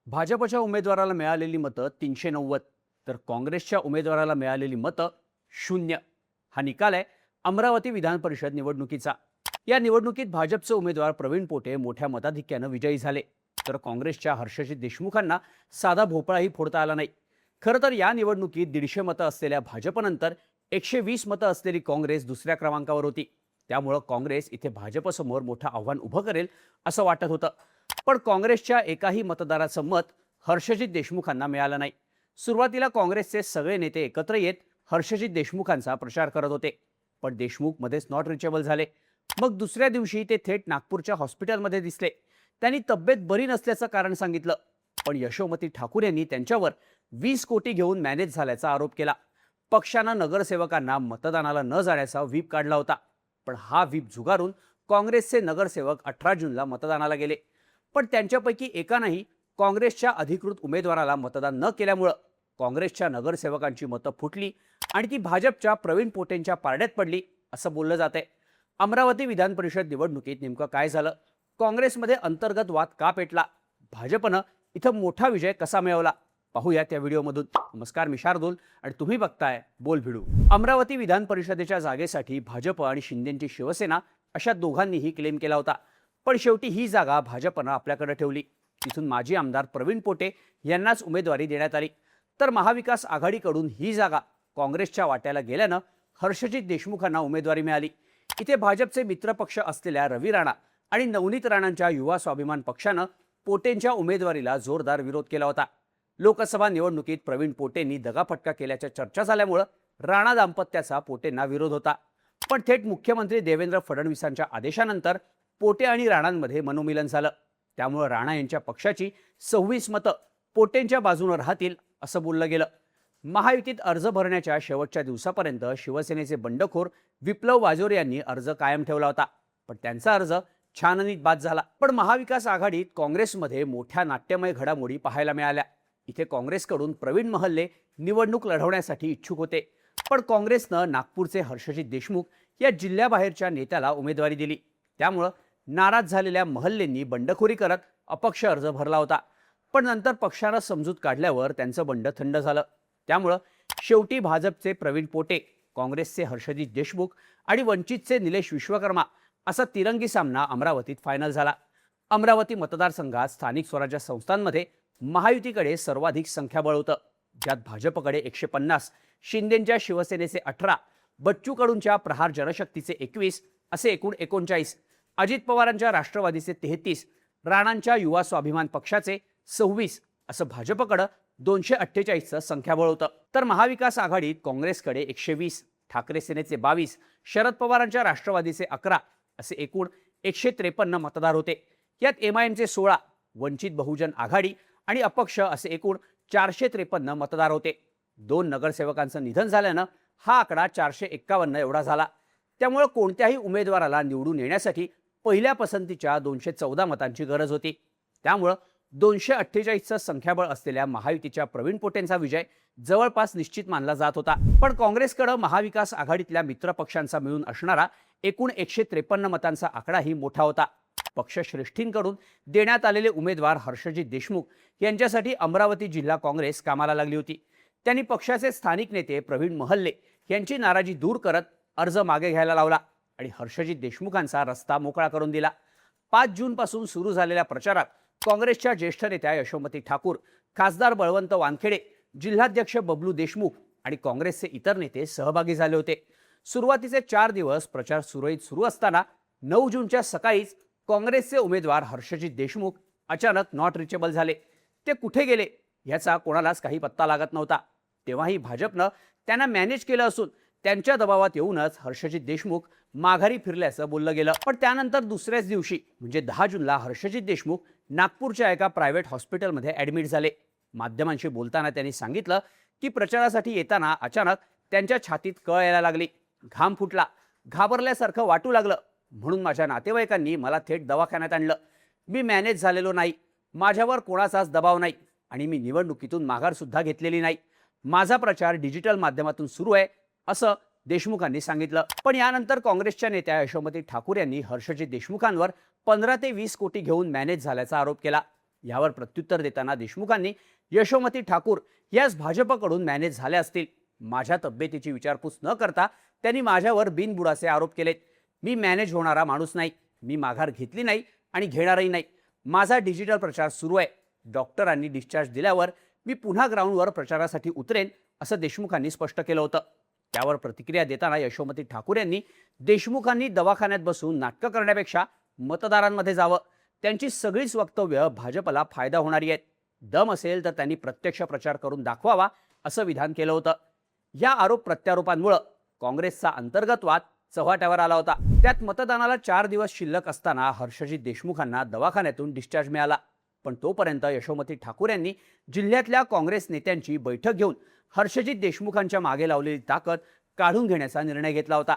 भाजपच्या उमेदवाराला मिळालेली मतं 390, तर काँग्रेसच्या उमेदवाराला मिळालेली मतं 0. हा निकाल आहे अमरावती विधान परिषद निवडणुकीचा. या निवडणुकीत भाजपचे उमेदवार प्रवीण पोटे मोठ्या मताधिक्यानं विजयी झाले, तर काँग्रेसच्या हर्षजित देशमुखांना साधा भोपळाही फोडता आला नाही. खरं तर या निवडणुकीत 150 मतं असलेल्या भाजपनंतर 120 मतं असलेली काँग्रेस दुसऱ्या क्रमांकावर होती. त्यामुळं काँग्रेस इथे भाजपसमोर मोठं आव्हान उभं करेल असं वाटत होतं. पण काँग्रेसच्या एकाही मतदाराचं मत हर्षजित देशमुखांना मिळालं नाही. सुरुवातीला काँग्रेसचे सगळे नेते एकत्र येत हर्षजित देशमुखांचा प्रचार करत होते, पण देशमुख मध्येच नॉट रिचेबल झाले. मग दुसऱ्या दिवशी ते थेट नागपूरच्या हॉस्पिटलमध्ये दिसले. त्यांनी तब्येत बरी नसल्याचं कारण सांगितलं, पण यशोमती ठाकूर यांनी त्यांच्यावर 20 कोटी घेऊन मॅनेज झाल्याचा आरोप केला. पक्षानं नगरसेवकांना मतदानाला न जाण्याचा व्हीप काढला होता, पण हा व्हीप झुगारून काँग्रेसचे नगरसेवक 18 जूनला मतदानाला गेले. पण त्यांच्यापैकी एकानंही काँग्रेसच्या अधिकृत उमेदवाराला मतदान न केल्यामुळं काँग्रेसच्या नगरसेवकांची मतं फुटली आणि ती भाजपच्या प्रवीण पोटेंच्या पारड्यात पडली असं बोललं जात आहे. अमरावती विधान परिषद निवडणुकीत नेमकं काय झालं? काँग्रेसमध्ये अंतर्गत वाद का पेटला? भाजपनं इथं मोठा विजय कसा मिळवला? पाहूया त्या व्हिडिओमधून. नमस्कार, मी शार्दूल आणि तुम्ही बघताय बोल भिडू. अमरावती विधान परिषदेच्या जागेसाठी भाजप आणि शिंदेची शिवसेना अशा दोघांनीही क्लेम केला होता, पण शेवटी ही जागा भाजपनं आपल्याकडे ठेवली. तिथून माजी आमदार प्रवीण पोटे यांनाच उमेदवारी देण्यात आली. तर महाविकास आघाडीकडून ही जागा काँग्रेसच्या वाट्याला गेल्यानं हर्षजित देशमुखांना उमेदवारी मिळाली. इथे भाजपचे मित्रपक्ष असलेल्या रवी राणा आणि नवनीत राणांच्या युवा स्वाभिमान पक्षानं पोटेंच्या उमेदवारीला जोरदार विरोध केला होता. लोकसभा निवडणुकीत प्रवीण पोटेंनी दगाफटका केल्याच्या चर्चा झाल्यामुळं राणा दाम्पत्याचा पोटेंना विरोध होता. पण थेट मुख्यमंत्री देवेंद्र फडणवीसांच्या आदेशानंतर पोटे आणि राणांमध्ये मनोमिलन झालं. त्यामुळे राणा यांच्या पक्षाची 26 मतं पोटेंच्या बाजूने राहतील असं बोललं गेलं. महायुतीत अर्ज भरण्याच्या शेवटच्या दिवसापर्यंत शिवसेनेचे बंडखोर विप्लव वाजोरे यांनी अर्ज कायम ठेवला होता, पण त्यांचा अर्ज छाननीत बाद झाला. पण महाविकास आघाडीत काँग्रेसमध्ये मोठ्या नाट्यमय घडामोडी पाहायला मिळाल्या. इथे काँग्रेसकडून प्रवीण महल्ले निवडणूक लढवण्यासाठी इच्छुक होते, पण काँग्रेसनं नागपूरचे हर्षजित देशमुख या जिल्ह्याबाहेरच्या नेत्याला उमेदवारी दिली. त्यामुळं नाराज झालेल्या महल्लेंनी बंडखोरी करत अपक्ष अर्ज भरला होता, पण नंतर पक्षानं समजूत काढल्यावर त्यांचं बंड थंड झालं. त्यामुळं शेवटी भाजपचे प्रवीण पोटे, काँग्रेसचे हर्षजित देशमुख आणि वंचितचे निलेश विश्वकर्मा असा तिरंगी सामना अमरावतीत फायनल झाला. अमरावती मतदारसंघात स्थानिक स्वराज्य संस्थांमध्ये महायुतीकडे सर्वाधिक संख्याबळ होतं, ज्यात भाजपकडे 150, शिंदेच्या शिवसेनेचे 18, बच्चू कडूंच्या प्रहार जनशक्तीचे 21 असे एकूण 39, अजित पवारांच्या राष्ट्रवादीचे 33, राणांच्या युवा स्वाभिमान पक्षाचे 26 असं भाजपकडं 248चं संख्याबळ होतं. तर महाविकास आघाडीत काँग्रेसकडे 120, ठाकरे सेनेचे 22, शरद पवारांच्या राष्ट्रवादीचे 11 असे एकूण 153 मतदार होते. यात एमआयएमचे 16, वंचित बहुजन आघाडी आणि अपक्ष असे एकूण 453 मतदार होते. 2 नगरसेवकांचं निधन झाल्यानं हा आकडा 451 एवढा झाला. त्यामुळे कोणत्याही उमेदवाराला निवडून येण्यासाठी पहिल्या पसंतीच्या 214 मतांची गरज होती. त्यामुळे 248चं संख्याबळ असलेल्या महायुतीच्या प्रवीण पोटेंचा विजय जवळपास निश्चित मानला जात होता. पण काँग्रेसकडे महाविकास आघाडीतल्या मित्रपक्षांचा मिळून असणारा एकूण 153 मतांचा आकडाही मोठा होता. पक्षश्रेष्ठींकडून देण्यात आलेले उमेदवार हर्षजित देशमुख यांच्यासाठी अमरावती जिल्हा काँग्रेस कामाला लागली होती. त्यांनी पक्षाचे स्थानिक नेते प्रवीण महल्ले यांची नाराजी दूर करत अर्ज मागे घ्यायला लावला आणि हर्षजित देशमुखांचा रस्ता मोकळा करून दिला. 5 जूनपासून सुरू झालेल्या प्रचारात काँग्रेसच्या ज्येष्ठ नेत्या यशोमती ठाकूर, खासदार बळवंत वानखेडे, जिल्हाध्यक्ष बबलू देशमुख आणि काँग्रेसचे इतर नेते सहभागी झाले होते. सुरुवातीचे 4 दिवस प्रचार सुरळीत सुरू असताना 9 जूनच्या सकाळीच काँग्रेसचे उमेदवार हर्षजित देशमुख अचानक नॉट रिचेबल झाले. ते कुठे गेले याचा कोणालाच काही पत्ता लागत नव्हता. तेव्हाही भाजपनं त्यांना मॅनेज केलं असून त्यांच्या दबावात येऊनच हर्षजित देशमुख माघारी फिरल्याचं बोललं गेलं. पण त्यानंतर दुसऱ्याच दिवशी म्हणजे 10 जूनला हर्षजित देशमुख नागपूरच्या एका प्रायव्हेट हॉस्पिटलमध्ये ॲडमिट झाले. माध्यमांशी बोलताना त्यांनी सांगितलं की प्रचारासाठी येताना अचानक त्यांच्या छातीत कळ यायला लागली, घाम फुटला, घाबरल्यासारखं वाटू लागलं, म्हणून माझ्या नातेवाईकांनी मला थेट दवाखान्यात आणलं. मी मॅनेज झालेलो नाही, माझ्यावर कोणाचाच दबाव नाही आणि मी निवडणुकीतून माघार सुद्धा घेतलेली नाही. माझा प्रचार डिजिटल माध्यमातून सुरू आहे असं देशमुखांनी सांगितलं. पण यानंतर काँग्रेसच्या नेत्या यशोमती ठाकूर यांनी हर्षजित देशमुखांवर 15 ते 20 कोटी घेऊन मॅनेज झाल्याचा आरोप केला. यावर प्रत्युत्तर देताना देशमुखांनी यशोमती ठाकूर याच भाजपकडून मॅनेज झाल्या असतील. माझ्या तब्येतीची विचारपूस न करता त्यांनी माझ्यावर बिनबुडाचे आरोप केलेत. मी मॅनेज होणारा माणूस नाही. मी माघार घेतली नाही आणि घेणारही नाही. माझा डिजिटल प्रचार सुरू आहे. डॉक्टरांनी डिस्चार्ज दिल्यावर मी पुन्हा ग्राउंडवर प्रचारासाठी उतरेन असं देशमुखांनी स्पष्ट केलं होतं. त्यावर प्रतिक्रिया देताना यशोमती ठाकूर यांनी देशमुखांनी दवाखान्यात बसून नाटकं करण्यापेक्षा मतदारांमध्ये जावं. त्यांची सगळीच वक्तव्य भाजपला फायदा होणारी आहेत. दम असेल तर त्यांनी प्रत्यक्ष प्रचार करून दाखवावा असं विधान केलं होतं. या आरोप प्रत्यारोपांमुळे काँग्रेसचा अंतर्गत वाद चव्हाट्यावर आला होता. त्यात मतदानाला 4 दिवस शिल्लक असताना हर्षजित देशमुखांना दवाखान्यातून डिस्चार्ज मिळाला. पण तोपर्यंत यशोमती ठाकूर यांनी जिल्ह्यातल्या काँग्रेस नेत्यांची बैठक घेऊन हर्षजित देशमुखांच्या मागे लावलेली ताकद काढून घेण्याचा निर्णय घेतला होता.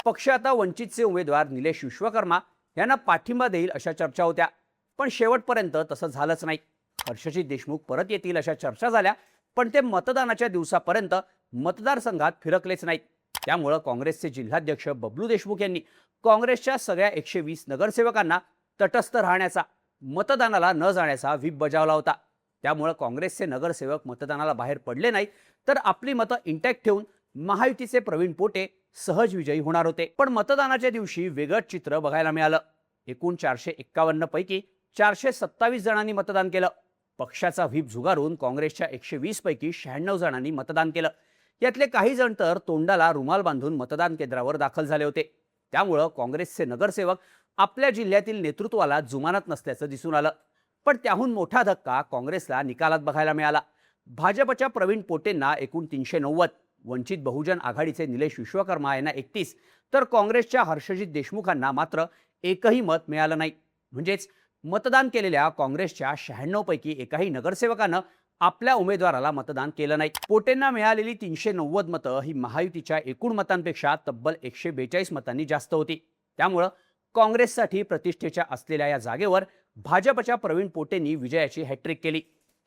पक्ष आता वंचितचे उमेदवार निलेश विश्वकर्मा यांना पाठिंबा देईल अशा चर्चा होत्या. पण शेवटपर्यंत तसं झालंच नाही. हर्षजित देशमुख परत येतील अशा चर्चा झाल्या, पण ते मतदानाच्या दिवसापर्यंत मतदारसंघात फिरकलेच नाहीत. त्यामुळे काँग्रेसचे जिल्हाध्यक्ष बबलू देशमुख यांनी काँग्रेसच्या सगळ्या 120 नगरसेवकांना तटस्थ राहण्याचा, मतदानाला न जाण्याचा व्हीप बजावला होता. त्यामुळे काँग्रेसचे नगरसेवक मतदानाला बाहेर पडले नाहीत, तर आपली मतं इंटॅक्ट ठेवून महायुतीचे प्रवीण पोटे सहज विजयी होणार होते. पण मतदानाच्या दिवशी वेगळंच चित्र बघायला मिळालं. एकूण 451 पैकी 427 जणांनी मतदान केलं. पक्षाचा व्हीप झुगारून काँग्रेसच्या 120 पैकी 96 जणांनी मतदान केलं. यातले काही जण तर तोंडाला रुमाल बांधून मतदान केंद्रावर दाखल झाले होते. त्यामुळं काँग्रेसचे नगरसेवक आपल्या जिल्ह्यातील नेतृत्वाला जुमानत नसल्याचं दिसून आलं. पण त्याहून मोठा धक्का काँग्रेसला निकालात बघायला मिळाला. भाजपच्या प्रवीण पोटेंना एकूण 390, वंचित बहुजन आघाडीचे निलेश विश्वकर्मा यांना 31, तर काँग्रेसच्या हर्षजित देशमुखांना मात्र एकही मत मिळालं नाही. म्हणजेच मतदान केलेल्या काँग्रेसच्या 96 पैकी एकाही नगरसेवकानं आपल्या उमेदवाराला मतदान केलं नाही. पोटेंना मिळालेली 390 मतं ही महायुतीच्या एकूण मतांपेक्षा तब्बल 142 मतांनी जास्त होती. त्यामुळं काँग्रेससाठी प्रतिष्ठेच्या असलेल्या या जागेवर भाजपच्या प्रवीण पोटेंनी विजयाची हॅट्रिक केली.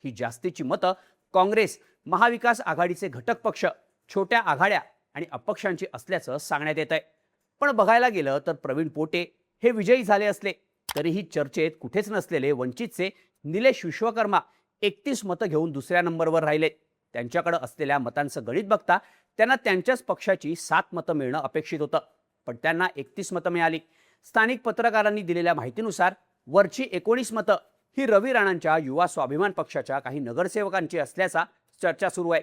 ही जास्तीची मतं काँग्रेस, महाविकास आघाडीचे घटक पक्ष, छोट्या आघाड्या आणि अपक्षांची असल्याचं सांगण्यात येत आहे. पण बघायला गेलं तर प्रवीण पोटे हे विजयी झाले असले तरीही चर्चेत कुठेच नसलेले वंचितचे निलेश विश्वकर्मा 31 मतं घेऊन दुसऱ्या नंबरवर राहिले. त्यांच्याकडे असलेल्या मतांचं गणित बघता त्यांना त्यांच्याच पक्षाची 7 मतं मिळणं अपेक्षित होतं, पण त्यांना 31 मतं मिळाली. स्थानिक पत्रकारांनी दिलेल्या माहितीनुसार वरची 19 मतं ही रवी राणांच्या युवा स्वाभिमान पक्षाच्या काही नगरसेवकांची असल्याचा चर्चा सुरू आहे.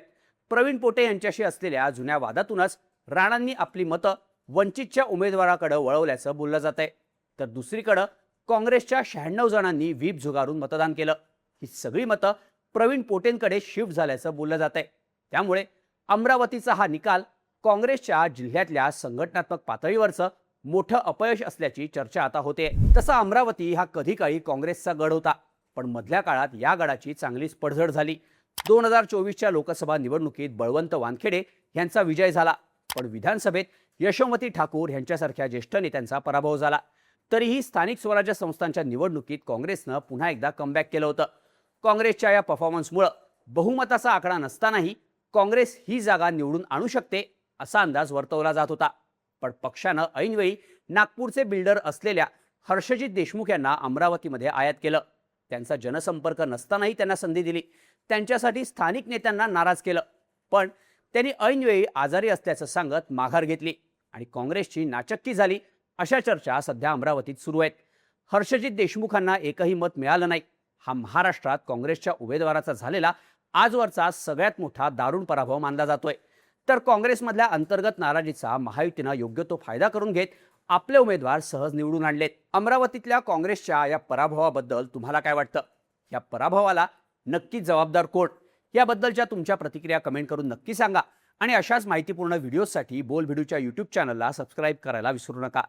प्रवीण पोटे यांच्याशी असलेल्या जुन्या वादातूनच राणांनी आपली मतं वंचितच्या उमेदवाराकडे वळवल्याचं बोललं जात आहे. तर दुसरीकडे काँग्रेसच्या 96 जणांनी व्हीप झुगारून मतदान केलं. ही सगळी मतं प्रवीण पोटेंकडे शिफ्ट झाल्याचं बोललं जात आहे. त्यामुळे अमरावतीचा हा निकाल काँग्रेसच्या जिल्ह्यातल्या संघटनात्मक पातळीवरचं मोठं अपयश असल्याची चर्चा आता होते. तसा अमरावती हा कधी काळी काँग्रेसचा गड होता, पण मधल्या काळात या गडाची चांगलीच पडझड झाली. 2024च्या लोकसभा निवडणुकीत बळवंत वानखेडे यांचा विजय झाला, पण विधानसभेत यशोमती ठाकूर यांच्यासारख्या ज्येष्ठ नेत्यांचा पराभव झाला. तरीही स्थानिक स्वराज्य संस्थांच्या निवडणुकीत काँग्रेसनं पुन्हा एकदा कमबॅक केलं होतं. काँग्रेसच्या या परफॉर्मन्समुळे बहुमताचा आकडा नसतानाही काँग्रेस ही जागा निवडून आणू शकते असा अंदाज वर्तवला जात होता. पण पक्षानं ऐनवेळी नागपूरचे बिल्डर असलेल्या हर्षजित देशमुख यांना अमरावतीमध्ये आयात केलं. त्यांचा जनसंपर्क नसतानाही त्यांना संधी दिली. त्यांच्यासाठी स्थानिक नेत्यांना नाराज केलं. पण त्यांनी ऐनवेळी आजारी असल्याचं सांगत माघार घेतली आणि काँग्रेसची नाचक्की झाली अशा चर्चा सध्या अमरावतीत सुरू आहेत. हर्षजित देशमुखांना एकही मत मिळालं नाही. हा महाराष्ट्रात काँग्रेसच्या उमेदवाराचा झालेला आजवरचा सगळ्यात मोठा दारुण पराभव मानला जातोय. तर काँग्रेसमधल्या अंतर्गत नाराजीचा महायुतीनं योग्य तो फायदा करून घेत आपले उमेदवार सहज निवडून आणलेत. अमरावतीतल्या काँग्रेसच्या या पराभवाबद्दल तुम्हाला काय वाटतं? या पराभवाला नक्कीच जबाबदार कोण? याबद्दलच्या तुमच्या प्रतिक्रिया कमेंट करून नक्की सांगा आणि अशाच माहितीपूर्ण व्हिडिओसाठी बोल भिडूच्या YouTube चॅनलला सबस्क्राईब करायला विसरू नका.